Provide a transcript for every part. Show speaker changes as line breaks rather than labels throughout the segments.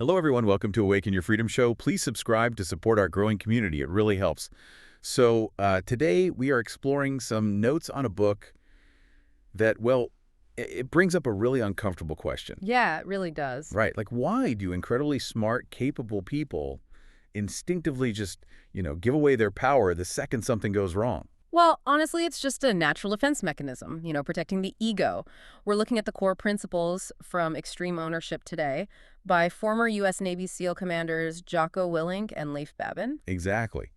Hello, everyone. Welcome to Awaken Your Freedom Show. Please subscribe to support our growing community. It really helps. So today we are exploring some notes on a book that, well, it brings up a really uncomfortable question.
Yeah, it really does.
Right. Like, why do incredibly smart, capable people instinctively just, give away their power the second something goes wrong?
Well, honestly, it's just a natural defense mechanism, protecting the ego. We're looking at the core principles from Extreme Ownership today by former U.S. Navy SEAL commanders Jocko Willink and Leif Babin.
Exactly.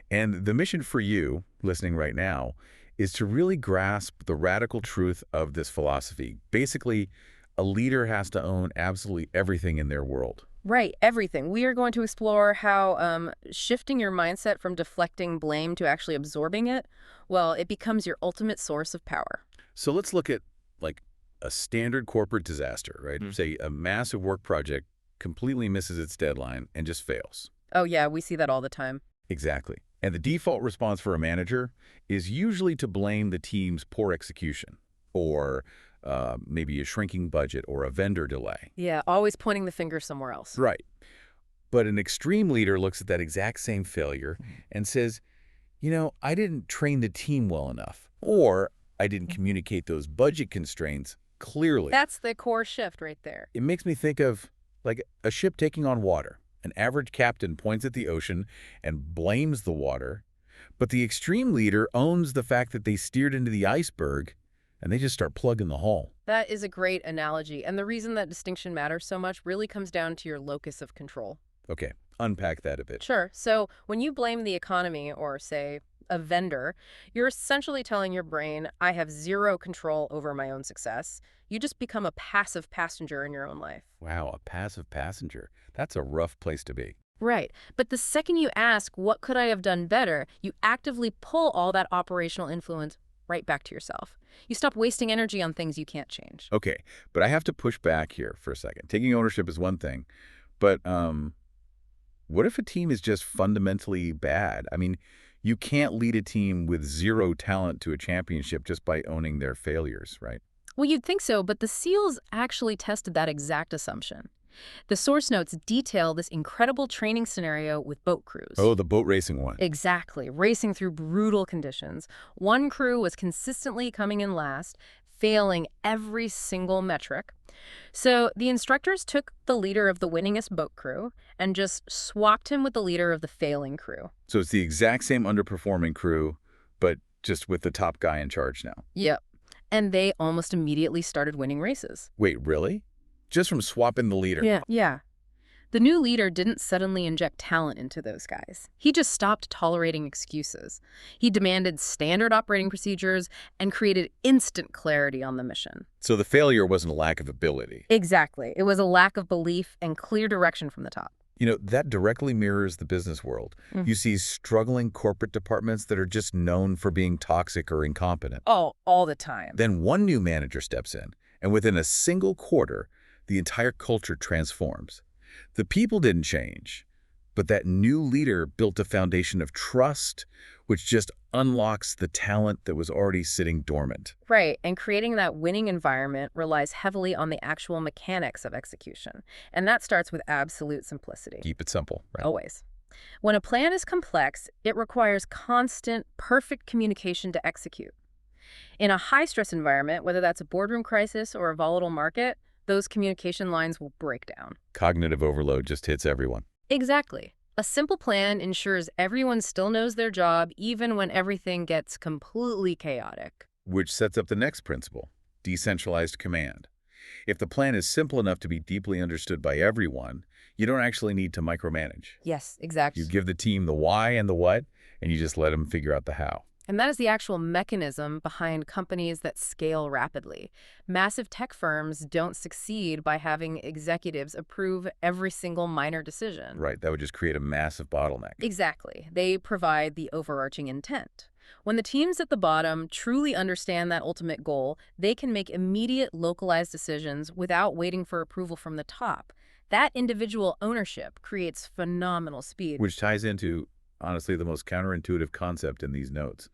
And the mission for you, listening right now, is to really grasp the radical truth of this philosophy. Basically, a leader has to own absolutely everything in their world.
Right, everything. We are going to explore how shifting your mindset from deflecting blame to actually absorbing it, well, it becomes your ultimate source of power.
So let's look at, like, a standard corporate disaster, right? Say a massive work project completely misses its deadline and just fails.
Oh, yeah, we see that all the time.
Exactly. And the default response for a manager is usually to blame the team's poor execution or maybe a shrinking budget or a vendor delay.
Yeah, always pointing the finger somewhere else.
Right. But an extreme leader looks at that exact same failure and says, I didn't train the team well enough, or I didn't communicate those budget constraints clearly.
That's the core shift right there.
It makes me think of, like, a ship taking on water. An average captain points at the ocean and blames the water, but the extreme leader owns the fact that they steered into the iceberg and they just start plugging the hole.
That is a great analogy. And the reason that distinction matters so much really comes down to your locus of control.
Okay, unpack that a bit.
Sure. So when you blame the economy or, say, a vendor, you're essentially telling your brain, I have zero control over my own success. You just become a passive passenger in your own life.
Wow, a passive passenger. That's a rough place to be.
Right. But the second you ask, what could I have done better, you actively pull all that operational influence right back to yourself. You stop wasting energy on things you can't change.
Okay, but I have to push back here for a second. Taking ownership is one thing, but what if a team is just fundamentally bad? I mean, you can't lead a team with zero talent to a championship just by owning their failures, right?
Well, you'd think so, but the SEALs actually tested that exact assumption. The source notes detail this incredible training scenario with boat crews.
Oh, the boat racing one.
Exactly, racing through brutal conditions. One crew was consistently coming in last, failing every single metric. So the instructors took the leader of the winningest boat crew and just swapped him with the leader of the failing crew.
So it's the exact same underperforming crew, but just with the top guy in charge now.
Yep. And they almost immediately started winning races.
Wait, really? Just from swapping the leader?
Yeah. The new leader didn't suddenly inject talent into those guys. He just stopped tolerating excuses. He demanded standard operating procedures and created instant clarity on the mission.
So the failure wasn't a lack of ability.
Exactly. It was a lack of belief and clear direction from the top.
That directly mirrors the business world. You see struggling corporate departments that are just known for being toxic or incompetent.
Oh, all the time.
Then one new manager steps in, and within a single quarter, the entire culture transforms. The people didn't change, but that new leader built a foundation of trust, which just unlocks the talent that was already sitting dormant.
Right, and creating that winning environment relies heavily on the actual mechanics of execution. And that starts with absolute simplicity.
Keep it simple, right?
Always. When a plan is complex, it requires constant, perfect communication to execute. In a high-stress environment, whether that's a boardroom crisis or a volatile market, those communication lines will break down.
Cognitive overload just hits everyone.
Exactly. A simple plan ensures everyone still knows their job, even when everything gets completely chaotic.
Which sets up the next principle, decentralized command. If the plan is simple enough to be deeply understood by everyone, you don't actually need to micromanage.
Yes, exactly.
You give the team the why and the what, and you just let them figure out the how.
And that is the actual mechanism behind companies that scale rapidly. Massive tech firms don't succeed by having executives approve every single minor decision.
Right, that would just create a massive bottleneck.
Exactly. They provide the overarching intent. When the teams at the bottom truly understand that ultimate goal, they can make immediate localized decisions without waiting for approval from the top. That individual ownership creates phenomenal speed.
Which ties into, honestly, the most counterintuitive concept in these notes.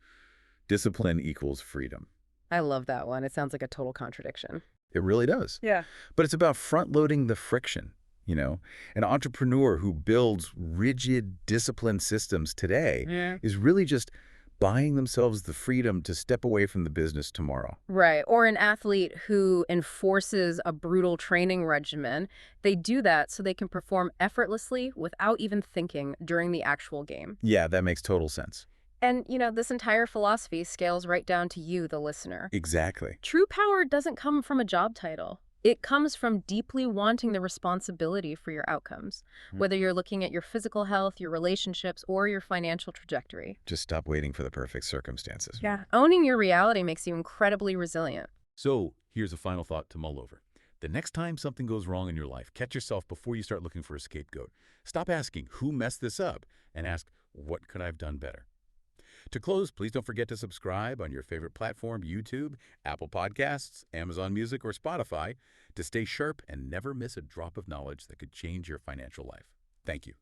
Discipline equals freedom.
I love that one. It sounds like a total contradiction.
It really does.
Yeah.
But it's about front-loading the friction. you know? An entrepreneur who builds rigid, disciplined systems today
Yeah.
is really just buying themselves the freedom to step away from the business tomorrow.
Right. Or an athlete who enforces a brutal training regimen. They do that so they can perform effortlessly without even thinking during the actual game.
Yeah, that makes total sense.
And, this entire philosophy scales right down to you, the listener.
Exactly.
True power doesn't come from a job title. It comes from deeply wanting the responsibility for your outcomes,
Mm.
whether you're looking at your physical health, your relationships, or your financial trajectory.
Just stop waiting for the perfect circumstances.
Yeah. Owning your reality makes you incredibly resilient.
So, here's a final thought to mull over. The next time something goes wrong in your life, catch yourself before you start looking for a scapegoat. Stop asking, who messed this up? And ask, what could I have done better? To close, please don't forget to subscribe on your favorite platform, YouTube, Apple Podcasts, Amazon Music, or Spotify, to stay sharp and never miss a drop of knowledge that could change your financial life. Thank you.